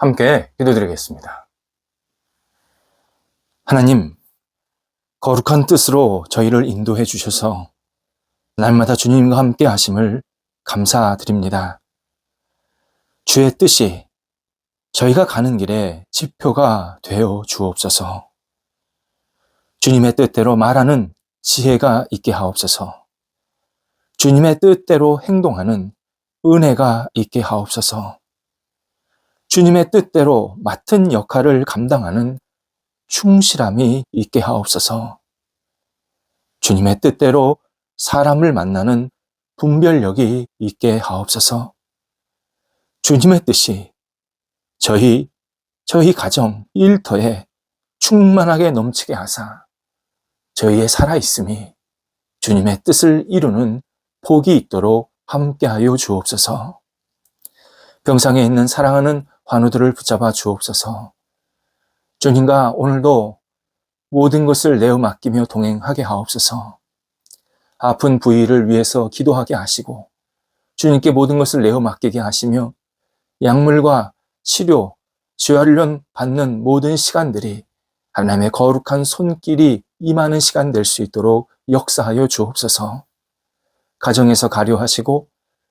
함께 기도드리겠습니다. 하나님, 거룩한 뜻으로 저희를 인도해 주셔서 날마다 주님과 함께 하심을 감사드립니다. 주의 뜻이 저희가 가는 길에 지표가 되어 주옵소서. 주님의 뜻대로 말하는 지혜가 있게 하옵소서. 주님의 뜻대로 행동하는 은혜가 있게 하옵소서. 주님의 뜻대로 맡은 역할을 감당하는 충실함이 있게 하옵소서. 주님의 뜻대로 사람을 만나는 분별력이 있게 하옵소서. 주님의 뜻이 저희 가정, 일터에 충만하게 넘치게 하사 저희의 살아있음이 주님의 뜻을 이루는 복이 있도록 함께하여 주옵소서. 병상에 있는 사랑하는 환우들을 붙잡아 주옵소서. 주님과 오늘도 모든 것을 내어 맡기며 동행하게 하옵소서. 아픈 부위를 위해서 기도하게 하시고 주님께 모든 것을 내어 맡기게 하시며 약물과 치료, 재활련 받는 모든 시간들이 하나님의 거룩한 손길이 임하는 시간 될 수 있도록 역사하여 주옵소서. 가정에서 가료하시고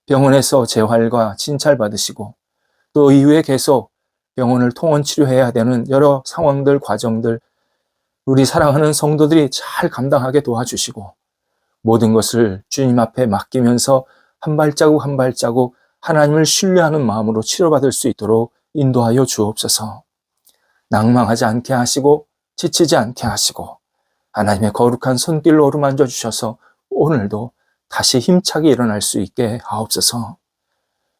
병원에서 재활과 진찰 받으시고 또 이후에 계속 병원을 통원 치료해야 되는 여러 상황들, 과정들 우리 사랑하는 성도들이 잘 감당하게 도와주시고 모든 것을 주님 앞에 맡기면서 한 발자국 한 발자국 하나님을 신뢰하는 마음으로 치료받을 수 있도록 인도하여 주옵소서. 낭망하지 않게 하시고 지치지 않게 하시고 하나님의 거룩한 손길로 어루만져 주셔서 오늘도 다시 힘차게 일어날 수 있게 하옵소서.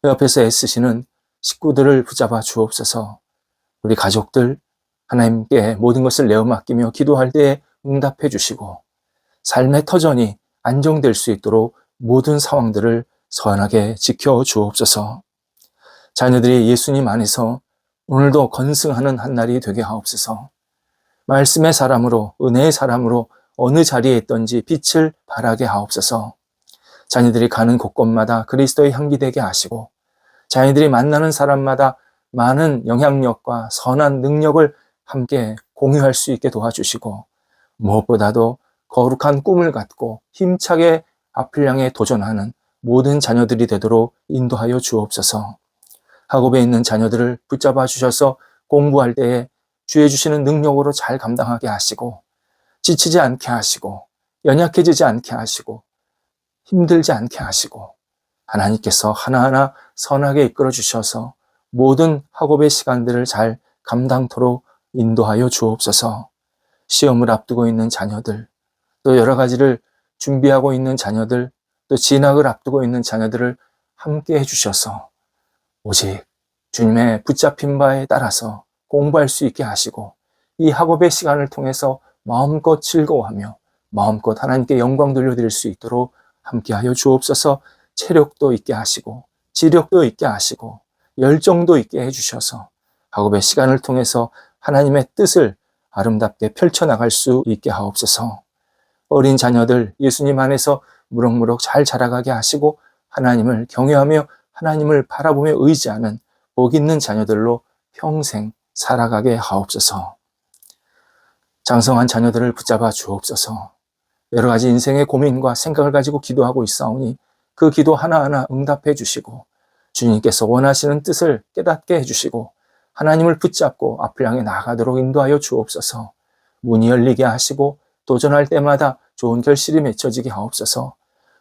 옆에서 애쓰시는 식구들을 붙잡아 주옵소서. 우리 가족들 하나님께 모든 것을 내어 맡기며 기도할 때에 응답해 주시고 삶의 터전이 안정될 수 있도록 모든 상황들을 선하게 지켜 주옵소서. 자녀들이 예수님 안에서 오늘도 건승하는 한 날이 되게 하옵소서. 말씀의 사람으로, 은혜의 사람으로 어느 자리에 있든지 빛을 발하게 하옵소서. 자녀들이 가는 곳곳마다 그리스도의 향기 되게 하시고 자녀들이 만나는 사람마다 많은 영향력과 선한 능력을 함께 공유할 수 있게 도와주시고 무엇보다도 거룩한 꿈을 갖고 힘차게 앞을 향해 도전하는 모든 자녀들이 되도록 인도하여 주옵소서. 학업에 있는 자녀들을 붙잡아 주셔서 공부할 때에 주의 주시는 능력으로 잘 감당하게 하시고 지치지 않게 하시고 연약해지지 않게 하시고 힘들지 않게 하시고 하나님께서 하나하나 선하게 이끌어 주셔서 모든 학업의 시간들을 잘 감당토록 인도하여 주옵소서. 시험을 앞두고 있는 자녀들, 또 여러 가지를 준비하고 있는 자녀들, 또 진학을 앞두고 있는 자녀들을 함께 해주셔서 오직 주님의 붙잡힌 바에 따라서 공부할 수 있게 하시고 이 학업의 시간을 통해서 마음껏 즐거워하며 마음껏 하나님께 영광 돌려드릴 수 있도록 함께하여 주옵소서. 체력도 있게 하시고 지력도 있게 하시고 열정도 있게 해주셔서 학업의 시간을 통해서 하나님의 뜻을 아름답게 펼쳐나갈 수 있게 하옵소서. 어린 자녀들 예수님 안에서 무럭무럭 잘 자라가게 하시고 하나님을 경외하며 하나님을 바라보며 의지하는 복 있는 자녀들로 평생 살아가게 하옵소서. 장성한 자녀들을 붙잡아 주옵소서. 여러 가지 인생의 고민과 생각을 가지고 기도하고 있사오니 그 기도 하나하나 응답해 주시고 주님께서 원하시는 뜻을 깨닫게 해주시고 하나님을 붙잡고 앞을 향해 나아가도록 인도하여 주옵소서. 문이 열리게 하시고 도전할 때마다 좋은 결실이 맺혀지게 하옵소서.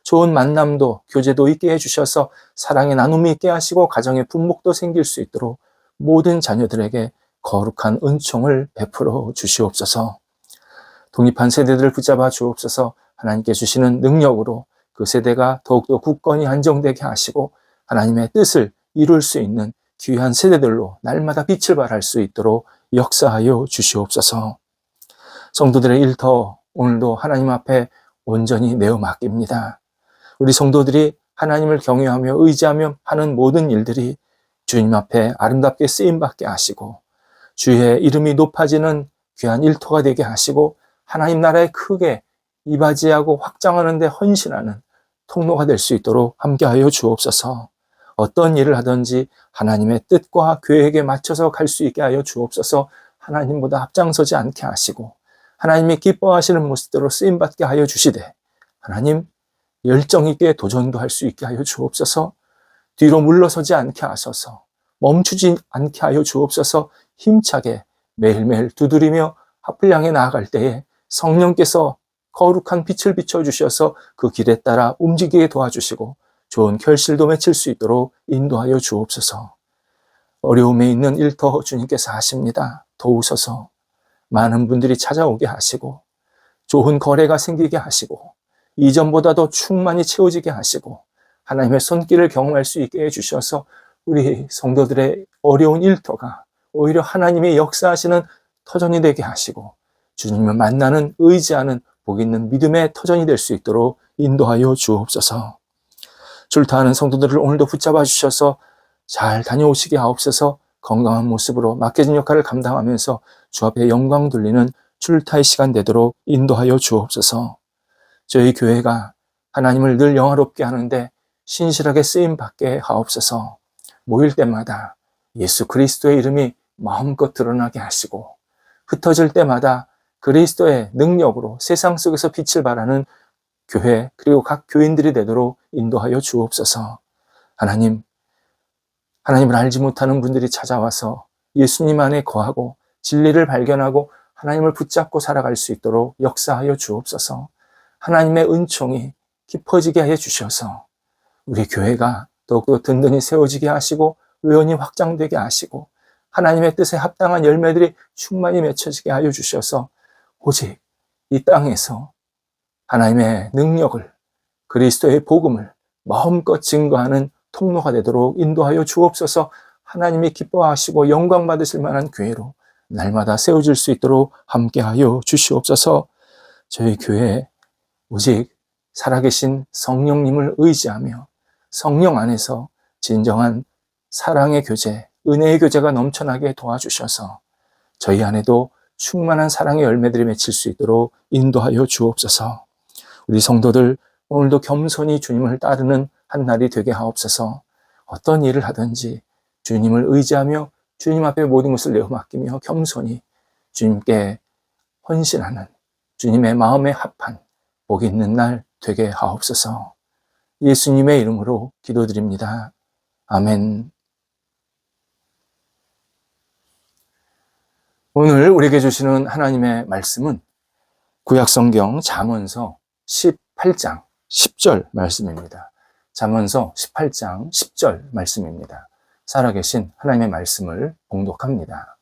좋은 만남도 교제도 있게 해주셔서 사랑의 나눔이 있게 하시고 가정의 분목도 생길 수 있도록 모든 자녀들에게 거룩한 은총을 베풀어 주시옵소서. 독립한 세대들을 붙잡아 주옵소서. 하나님께 주시는 능력으로 그 세대가 더욱더 굳건히 안정되게 하시고 하나님의 뜻을 이룰 수 있는 귀한 세대들로 날마다 빛을 발할 수 있도록 역사하여 주시옵소서. 성도들의 일터 오늘도 하나님 앞에 온전히 내어 맡깁니다. 우리 성도들이 하나님을 경외하며 의지하며 하는 모든 일들이 주님 앞에 아름답게 쓰임받게 하시고 주의 이름이 높아지는 귀한 일터가 되게 하시고 하나님 나라에 크게 이바지하고 확장하는 데 헌신하는 통로가 될 수 있도록 함께하여 주옵소서. 어떤 일을 하든지 하나님의 뜻과 계획에 맞춰서 갈 수 있게 하여 주옵소서. 하나님보다 앞장서지 않게 하시고 하나님이 기뻐하시는 모습대로 쓰임받게 하여 주시되 하나님 열정 있게 도전도 할 수 있게 하여 주옵소서. 뒤로 물러서지 않게 하소서. 멈추지 않게 하여 주옵소서. 힘차게 매일매일 두드리며 앞을 향해 나아갈 때에 성령께서 거룩한 빛을 비춰주셔서 그 길에 따라 움직이게 도와주시고 좋은 결실도 맺힐 수 있도록 인도하여 주옵소서. 어려움에 있는 일터 주님께서 하십니다. 도우소서. 많은 분들이 찾아오게 하시고 좋은 거래가 생기게 하시고 이전보다도 충만히 채워지게 하시고 하나님의 손길을 경험할 수 있게 해주셔서 우리 성도들의 어려운 일터가 오히려 하나님의 역사하시는 터전이 되게 하시고 주님을 만나는 의지하는 복 있는 믿음의 터전이 될 수 있도록 인도하여 주옵소서. 출타하는 성도들을 오늘도 붙잡아 주셔서 잘 다녀오시게 하옵소서. 건강한 모습으로 맡겨진 역할을 감당하면서 주 앞에 영광 돌리는 출타의 시간 되도록 인도하여 주옵소서. 저희 교회가 하나님을 늘 영화롭게 하는데 신실하게 쓰임받게 하옵소서. 모일 때마다 예수 그리스도의 이름이 마음껏 드러나게 하시고 흩어질 때마다 그리스도의 능력으로 세상 속에서 빛을 발하는 교회 그리고 각 교인들이 되도록 인도하여 주옵소서. 하나님을 알지 못하는 분들이 찾아와서 예수님 안에 거하고 진리를 발견하고 하나님을 붙잡고 살아갈 수 있도록 역사하여 주옵소서. 하나님의 은총이 깊어지게 해 주셔서 우리 교회가 더욱더 든든히 세워지게 하시고 의원이 확장되게 하시고 하나님의 뜻에 합당한 열매들이 충만히 맺혀지게 하여 주셔서 오직 이 땅에서 하나님의 능력을 그리스도의 복음을 마음껏 증거하는 통로가 되도록 인도하여 주옵소서. 하나님이 기뻐하시고 영광 받으실 만한 교회로 날마다 세워질 수 있도록 함께하여 주시옵소서. 저희 교회에 오직 살아계신 성령님을 의지하며 성령 안에서 진정한 사랑의 교제, 은혜의 교제가 넘쳐나게 도와주셔서 저희 안에도 충만한 사랑의 열매들이 맺힐 수 있도록 인도하여 주옵소서. 우리 성도들 오늘도 겸손히 주님을 따르는 한 날이 되게 하옵소서. 어떤 일을 하든지 주님을 의지하며 주님 앞에 모든 것을 내어 맡기며 겸손히 주님께 헌신하는 주님의 마음에 합한 복 있는 날 되게 하옵소서. 예수님의 이름으로 기도드립니다. 아멘. 오늘 우리에게 주시는 하나님의 말씀은 구약성경 잠언서 18장 10절 말씀입니다. 잠언서 18장 10절 말씀입니다. 살아계신 하나님의 말씀을 봉독합니다.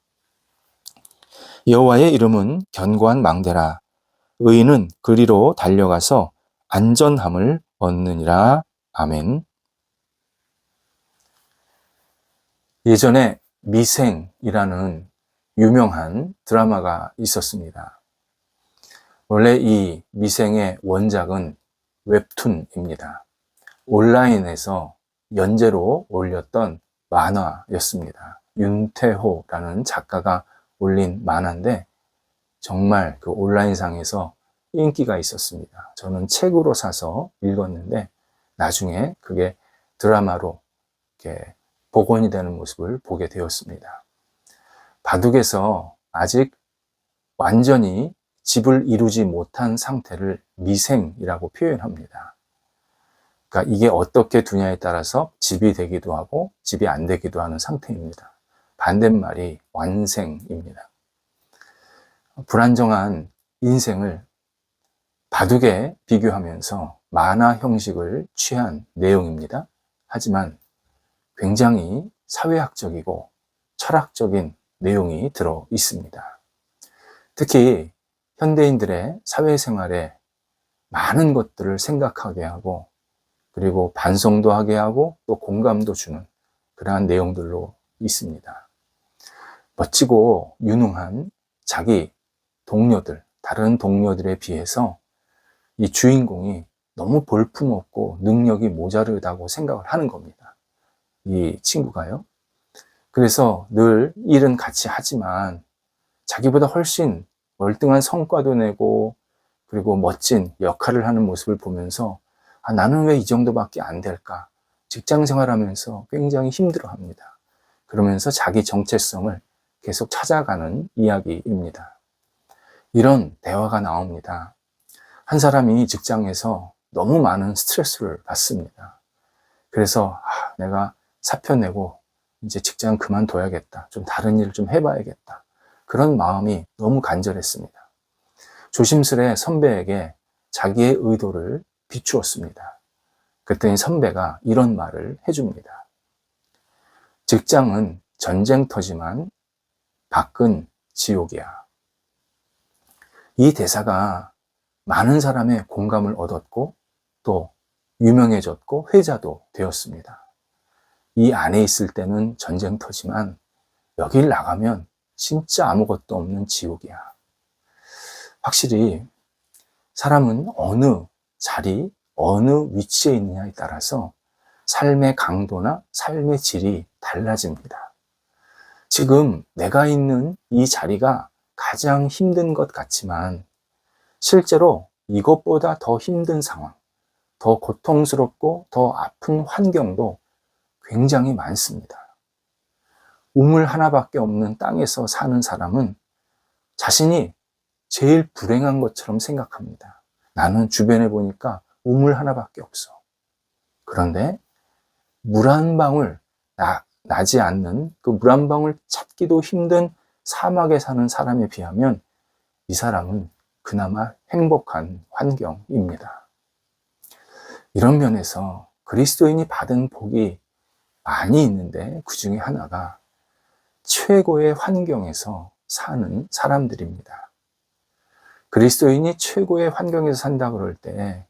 여호와의 이름은 견고한 망대라. 의인은 그리로 달려가서 안전함을 얻느니라. 아멘. 예전에 미생이라는 유명한 드라마가 있었습니다. 원래 이 미생의 원작은 웹툰입니다. 온라인에서 연재로 올렸던 만화였습니다. 윤태호라는 작가가 올린 만화인데 정말 그 온라인상에서 인기가 있었습니다. 저는 책으로 사서 읽었는데 나중에 그게 드라마로 이렇게 복원이 되는 모습을 보게 되었습니다. 바둑에서 아직 완전히 집을 이루지 못한 상태를 미생이라고 표현합니다. 그러니까 이게 어떻게 두냐에 따라서 집이 되기도 하고 집이 안 되기도 하는 상태입니다. 반대말이 완생입니다. 불안정한 인생을 바둑에 비교하면서 만화 형식을 취한 내용입니다. 하지만 굉장히 사회학적이고 철학적인 내용이 들어 있습니다. 특히 현대인들의 사회생활에 많은 것들을 생각하게 하고 그리고 반성도 하게 하고 또 공감도 주는 그러한 내용들로 있습니다. 멋지고 유능한 자기 동료들, 다른 동료들에 비해서 이 주인공이 너무 볼품없고 능력이 모자르다고 생각을 하는 겁니다. 이 친구가요. 그래서 늘 일은 같이 하지만 자기보다 훨씬 월등한 성과도 내고 그리고 멋진 역할을 하는 모습을 보면서 나는 왜 이 정도밖에 안 될까? 직장 생활하면서 굉장히 힘들어합니다. 그러면서 자기 정체성을 계속 찾아가는 이야기입니다. 이런 대화가 나옵니다. 한 사람이 직장에서 너무 많은 스트레스를 받습니다. 그래서 내가 사표 내고 이제 직장 그만둬야겠다. 좀 다른 일을 좀 해봐야겠다. 그런 마음이 너무 간절했습니다. 조심스레 선배에게 자기의 의도를 비추었습니다. 그랬더니 선배가 이런 말을 해줍니다. 직장은 전쟁터지만 밖은 지옥이야. 이 대사가 많은 사람의 공감을 얻었고 또 유명해졌고 회자도 되었습니다. 이 안에 있을 때는 전쟁터지만 여길 나가면 진짜 아무것도 없는 지옥이야. 확실히 사람은 어느 자리, 어느 위치에 있느냐에 따라서 삶의 강도나 삶의 질이 달라집니다. 지금 내가 있는 이 자리가 가장 힘든 것 같지만 실제로 이것보다 더 힘든 상황, 더 고통스럽고 더 아픈 환경도 굉장히 많습니다. 우물 하나밖에 없는 땅에서 사는 사람은 자신이 제일 불행한 것처럼 생각합니다. 나는 주변에 보니까 우물 하나밖에 없어. 그런데 물 한 방울 나지 않는 그 물 한 방울 찾기도 힘든 사막에 사는 사람에 비하면 이 사람은 그나마 행복한 환경입니다. 이런 면에서 그리스도인이 받은 복이 많이 있는데 그 중에 하나가 최고의 환경에서 사는 사람들입니다. 그리스도인이 최고의 환경에서 산다 그럴 때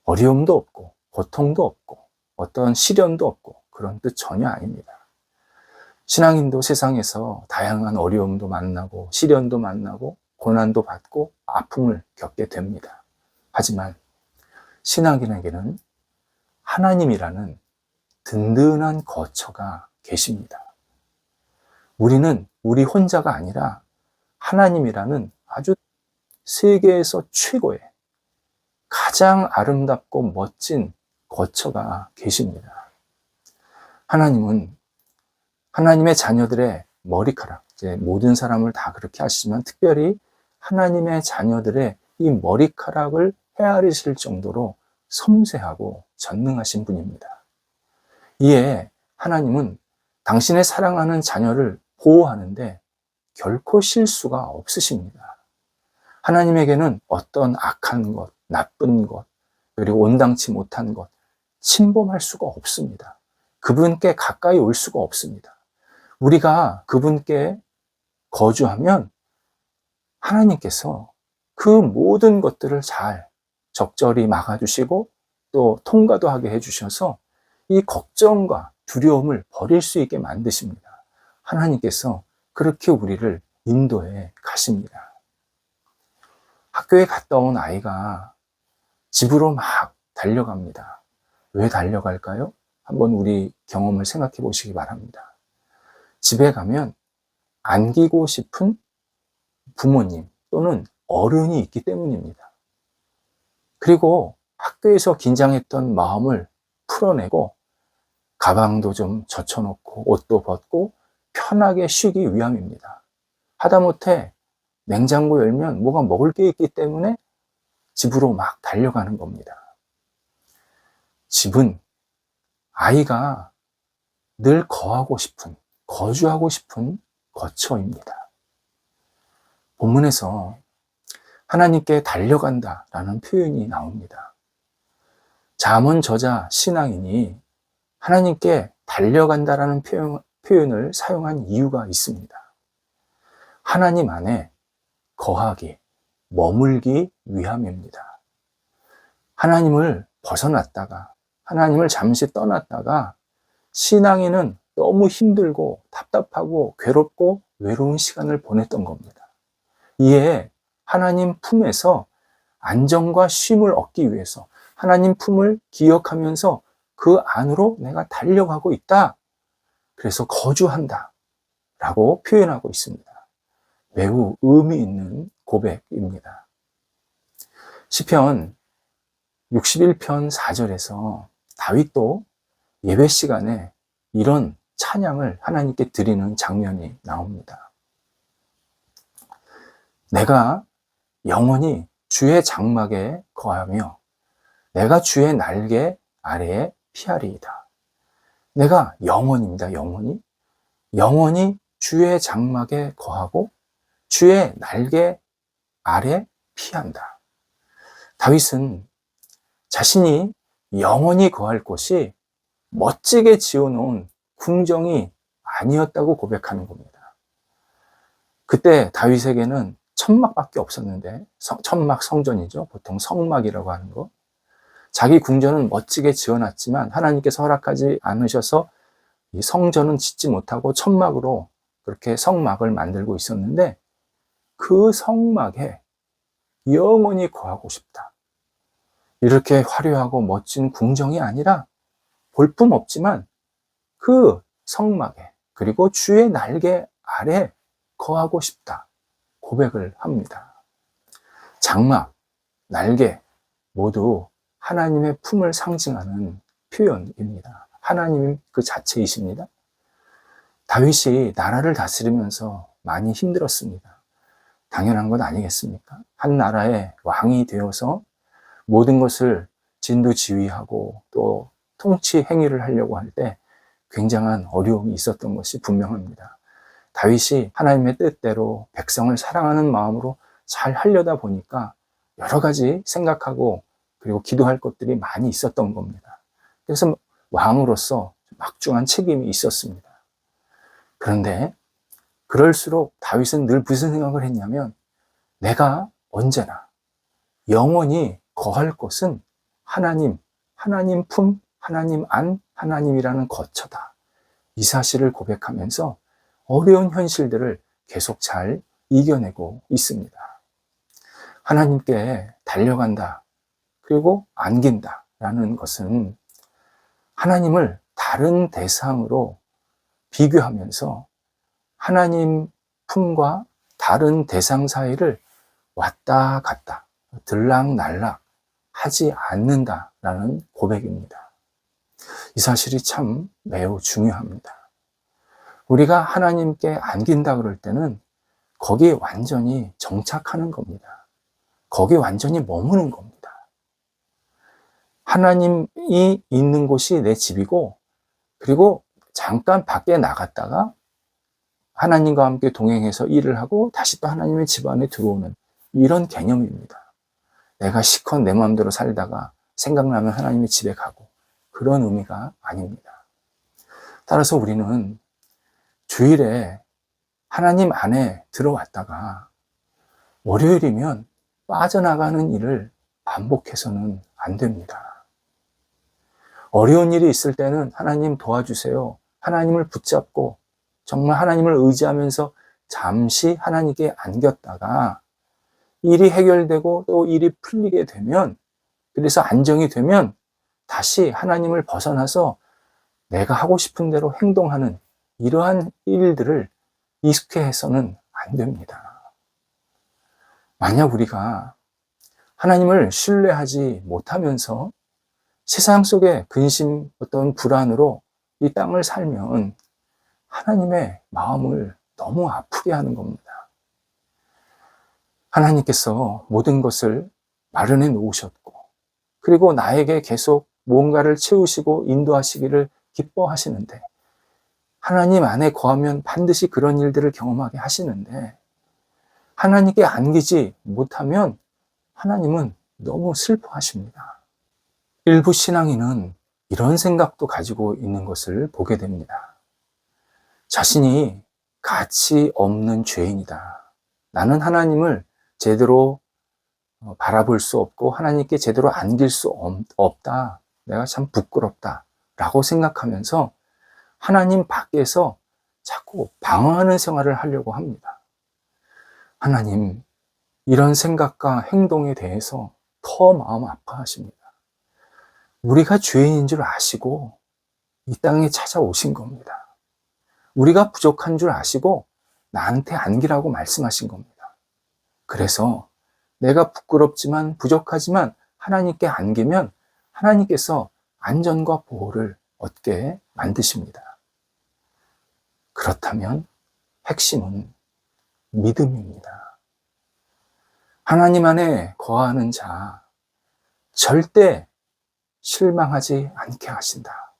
어려움도 없고 고통도 없고 어떤 시련도 없고 그런 뜻 전혀 아닙니다. 신앙인도 세상에서 다양한 어려움도 만나고 시련도 만나고 고난도 받고 아픔을 겪게 됩니다. 하지만 신앙인에게는 하나님이라는 든든한 거처가 계십니다. 우리는 우리 혼자가 아니라 하나님이라는 아주 세계에서 최고의 가장 아름답고 멋진 거처가 계십니다. 하나님은 하나님의 자녀들의 머리카락, 이제 모든 사람을 다 그렇게 하시지만 특별히 하나님의 자녀들의 이 머리카락을 헤아리실 정도로 섬세하고 전능하신 분입니다. 이에 하나님은 당신의 사랑하는 자녀를 보호하는데 결코 실수가 없으십니다. 하나님에게는 어떤 악한 것, 나쁜 것, 그리고 온당치 못한 것, 침범할 수가 없습니다. 그분께 가까이 올 수가 없습니다. 우리가 그분께 거주하면 하나님께서 그 모든 것들을 잘 적절히 막아주시고 또 통과도 하게 해주셔서 이 걱정과 두려움을 버릴 수 있게 만드십니다. 하나님께서 그렇게 우리를 인도해 가십니다. 학교에 갔다 온 아이가 집으로 막 달려갑니다. 왜 달려갈까요? 한번 우리 경험을 생각해 보시기 바랍니다. 집에 가면 안기고 싶은 부모님 또는 어른이 있기 때문입니다. 그리고 학교에서 긴장했던 마음을 풀어내고 가방도 좀 젖혀놓고 옷도 벗고 편하게 쉬기 위함입니다. 하다못해 냉장고 열면 뭐가 먹을 게 있기 때문에 집으로 막 달려가는 겁니다. 집은 아이가 늘 거주하고 싶은 거처입니다. 본문에서 하나님께 달려간다라는 표현이 나옵니다. 잠언 저자 신앙인이 하나님께 달려간다라는 표현을 사용한 이유가 있습니다. 하나님 안에 거하기, 머물기 위함입니다. 하나님을 벗어났다가, 하나님을 잠시 떠났다가 신앙인은 너무 힘들고 답답하고 괴롭고 외로운 시간을 보냈던 겁니다. 이에 하나님 품에서 안정과 쉼을 얻기 위해서 하나님 품을 기억하면서 그 안으로 내가 달려가고 있다. 그래서 거주한다. 라고 표현하고 있습니다. 매우 의미 있는 고백입니다. 시편 61편 4절에서 다윗도 예배 시간에 이런 찬양을 하나님께 드리는 장면이 나옵니다. 내가 영원히 주의 장막에 거하며 내가 주의 날개 아래에 피하리이다. 내가 영원입니다. 영원히 주의 장막에 거하고 주의 날개 아래 피한다. 다윗은 자신이 영원히 거할 곳이 멋지게 지어놓은 궁정이 아니었다고 고백하는 겁니다. 그때 다윗에게는 천막밖에 없었는데, 천막 성전이죠. 보통 성막이라고 하는 거. 자기 궁전은 멋지게 지어놨지만 하나님께서 허락하지 않으셔서 이 성전은 짓지 못하고 천막으로 그렇게 성막을 만들고 있었는데, 그 성막에 영원히 거하고 싶다. 이렇게 화려하고 멋진 궁정이 아니라 볼품없지만 그 성막에, 그리고 주의 날개 아래 거하고 싶다 고백을 합니다. 장막, 날개 모두 하나님의 품을 상징하는 표현입니다. 하나님 그 자체이십니다. 다윗이 나라를 다스리면서 많이 힘들었습니다. 당연한 것 아니겠습니까? 한 나라의 왕이 되어서 모든 것을 진두지휘하고 또 통치 행위를 하려고 할 때 굉장한 어려움이 있었던 것이 분명합니다. 다윗이 하나님의 뜻대로 백성을 사랑하는 마음으로 잘 하려다 보니까 여러 가지 생각하고 그리고 기도할 것들이 많이 있었던 겁니다. 그래서 왕으로서 막중한 책임이 있었습니다. 그런데 그럴수록 다윗은 늘 무슨 생각을 했냐면, 내가 언제나 영원히 거할 곳은 하나님 품, 하나님 안, 하나님이라는 거처다. 이 사실을 고백하면서 어려운 현실들을 계속 잘 이겨내고 있습니다. 하나님께 달려간다, 그리고 안긴다 라는 것은 하나님을 다른 대상으로 비교하면서 하나님 품과 다른 대상 사이를 왔다 갔다 들락날락 하지 않는다라는 고백입니다. 이 사실이 참 매우 중요합니다. 우리가 하나님께 안긴다 그럴 때는 거기에 완전히 정착하는 겁니다. 거기에 완전히 머무는 겁니다. 하나님이 있는 곳이 내 집이고, 그리고 잠깐 밖에 나갔다가 하나님과 함께 동행해서 일을 하고 다시 또 하나님의 집 안에 들어오는 이런 개념입니다. 내가 시컷 내 마음대로 살다가 생각나면 하나님의 집에 가고, 그런 의미가 아닙니다. 따라서 우리는 주일에 하나님 안에 들어왔다가 월요일이면 빠져나가는 일을 반복해서는 안 됩니다. 어려운 일이 있을 때는 하나님 도와주세요. 하나님을 붙잡고 정말 하나님을 의지하면서 잠시 하나님께 안겼다가 일이 해결되고 또 일이 풀리게 되면, 그래서 안정이 되면 다시 하나님을 벗어나서 내가 하고 싶은 대로 행동하는 이러한 일들을 익숙해서는 안 됩니다. 만약 우리가 하나님을 신뢰하지 못하면서 세상 속에 근심, 어떤 불안으로 이 땅을 살면 하나님의 마음을 너무 아프게 하는 겁니다. 하나님께서 모든 것을 마련해 놓으셨고, 그리고 나에게 계속 무언가를 채우시고 인도하시기를 기뻐하시는데, 하나님 안에 거하면 반드시 그런 일들을 경험하게 하시는데, 하나님께 안기지 못하면 하나님은 너무 슬퍼하십니다. 일부 신앙인은 이런 생각도 가지고 있는 것을 보게 됩니다. 자신이 가치 없는 죄인이다. 나는 하나님을 제대로 바라볼 수 없고 하나님께 제대로 안길 수 없다. 내가 참 부끄럽다. 라고 생각하면서 하나님 밖에서 자꾸 방어하는 생활을 하려고 합니다. 하나님, 이런 생각과 행동에 대해서 더 마음 아파하십니다. 우리가 죄인인 줄 아시고 이 땅에 찾아오신 겁니다. 우리가 부족한 줄 아시고 나한테 안기라고 말씀하신 겁니다. 그래서 내가 부끄럽지만 부족하지만 하나님께 안기면 하나님께서 안전과 보호를 얻게 만드십니다. 그렇다면 핵심은 믿음입니다. 하나님 안에 거하는 자, 절대 실망하지 않게 하신다.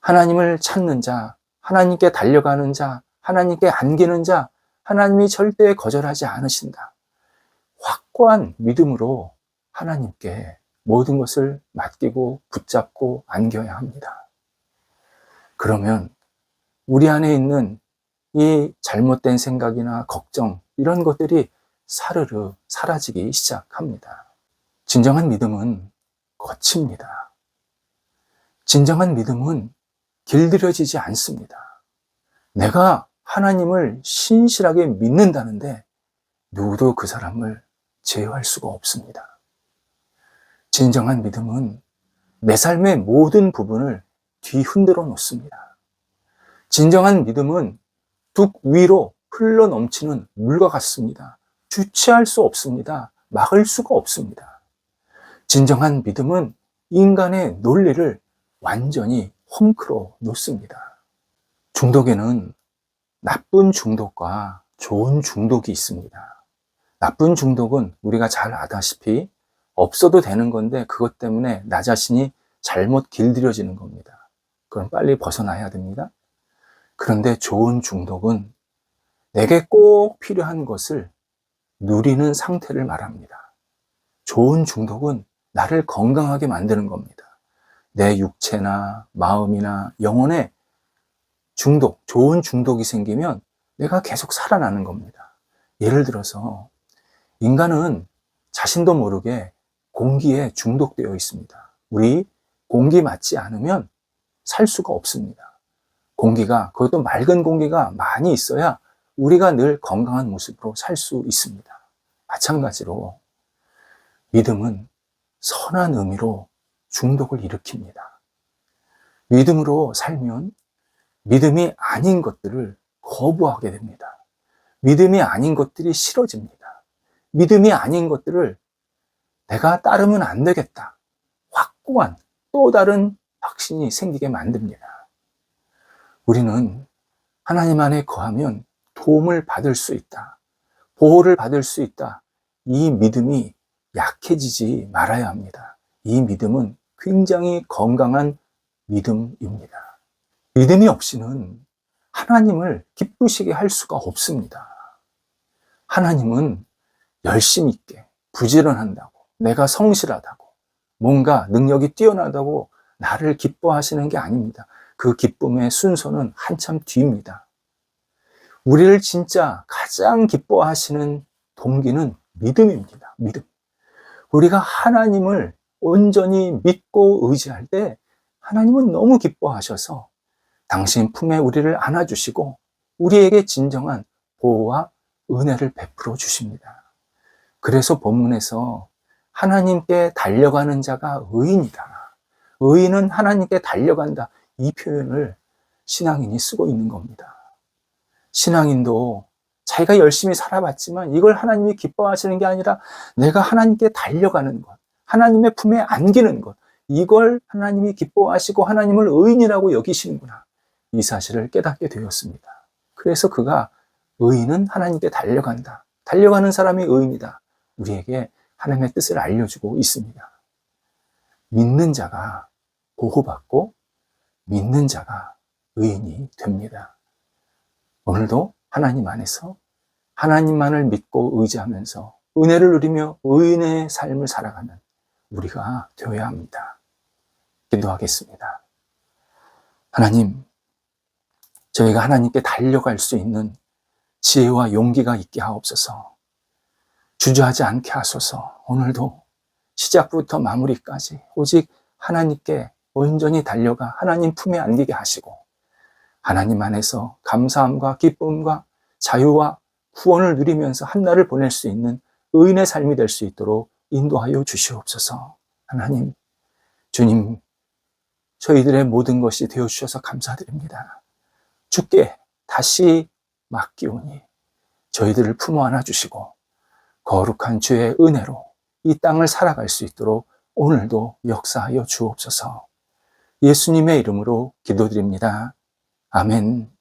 하나님을 찾는 자, 하나님께 달려가는 자, 하나님께 안기는 자, 하나님이 절대 거절하지 않으신다. 확고한 믿음으로 하나님께 모든 것을 맡기고 붙잡고 안겨야 합니다. 그러면 우리 안에 있는 이 잘못된 생각이나 걱정, 이런 것들이 사르르 사라지기 시작합니다. 진정한 믿음은 거칩니다. 진정한 믿음은 길들여지지 않습니다. 내가 하나님을 신실하게 믿는다는데 누구도 그 사람을 제어할 수가 없습니다. 진정한 믿음은 내 삶의 모든 부분을 뒤흔들어 놓습니다. 진정한 믿음은 뚝 위로 흘러 넘치는 물과 같습니다. 주체할 수 없습니다. 막을 수가 없습니다. 진정한 믿음은 인간의 논리를 완전히 홈크러 놓습니다. 중독에는 나쁜 중독과 좋은 중독이 있습니다. 나쁜 중독은 우리가 잘 아다시피 없어도 되는 건데 그것 때문에 나 자신이 잘못 길들여지는 겁니다. 그럼 빨리 벗어나야 됩니다. 그런데 좋은 중독은 내게 꼭 필요한 것을 누리는 상태를 말합니다. 좋은 중독은 나를 건강하게 만드는 겁니다. 내 육체나 마음이나 영혼에 중독, 좋은 중독이 생기면 내가 계속 살아나는 겁니다. 예를 들어서 인간은 자신도 모르게 공기에 중독되어 있습니다. 우리 공기 맞지 않으면 살 수가 없습니다. 공기가, 그것도 맑은 공기가 많이 있어야 우리가 늘 건강한 모습으로 살 수 있습니다. 마찬가지로 믿음은 선한 의미로 중독을 일으킵니다. 믿음으로 살면 믿음이 아닌 것들을 거부하게 됩니다. 믿음이 아닌 것들이 싫어집니다. 믿음이 아닌 것들을 내가 따르면 안 되겠다. 확고한 또 다른 확신이 생기게 만듭니다. 우리는 하나님 안에 거하면 도움을 받을 수 있다. 보호를 받을 수 있다. 이 믿음이 약해지지 말아야 합니다. 이 믿음은 굉장히 건강한 믿음입니다. 믿음이 없이는 하나님을 기쁘시게 할 수가 없습니다. 하나님은 열심 있게, 부지런한다고, 내가 성실하다고, 뭔가 능력이 뛰어나다고 나를 기뻐하시는 게 아닙니다. 그 기쁨의 순서는 한참 뒤입니다. 우리를 진짜 가장 기뻐하시는 동기는 믿음입니다. 믿음. 우리가 하나님을 온전히 믿고 의지할 때 하나님은 너무 기뻐하셔서 당신 품에 우리를 안아주시고 우리에게 진정한 보호와 은혜를 베풀어 주십니다. 그래서 본문에서 하나님께 달려가는 자가 의인이다. 의인은 하나님께 달려간다. 이 표현을 신앙인이 쓰고 있는 겁니다. 신앙인도 자기가 열심히 살아봤지만 이걸 하나님이 기뻐하시는 게 아니라 내가 하나님께 달려가는 것, 하나님의 품에 안기는 것, 이걸 하나님이 기뻐하시고 하나님을 의인이라고 여기시는구나. 이 사실을 깨닫게 되었습니다. 그래서 그가 의인은 하나님께 달려간다. 달려가는 사람이 의인이다. 우리에게 하나님의 뜻을 알려주고 있습니다. 믿는 자가 보호받고 믿는 자가 의인이 됩니다. 오늘도 하나님 안에서 하나님만을 믿고 의지하면서 은혜를 누리며 의인의 삶을 살아가는 우리가 되어야 합니다. 기도하겠습니다. 하나님, 저희가 하나님께 달려갈 수 있는 지혜와 용기가 있게 하옵소서. 주저하지 않게 하소서. 오늘도 시작부터 마무리까지 오직 하나님께 온전히 달려가 하나님 품에 안기게 하시고 하나님 안에서 감사함과 기쁨과 자유와 구원을 누리면서 한날을 보낼 수 있는 의인의 삶이 될 수 있도록 인도하여 주시옵소서. 하나님, 주님, 저희들의 모든 것이 되어주셔서 감사드립니다. 주께 다시 맡기오니 저희들을 품어 안아주시고 거룩한 주의 은혜로 이 땅을 살아갈 수 있도록 오늘도 역사하여 주옵소서. 예수님의 이름으로 기도드립니다. 아멘.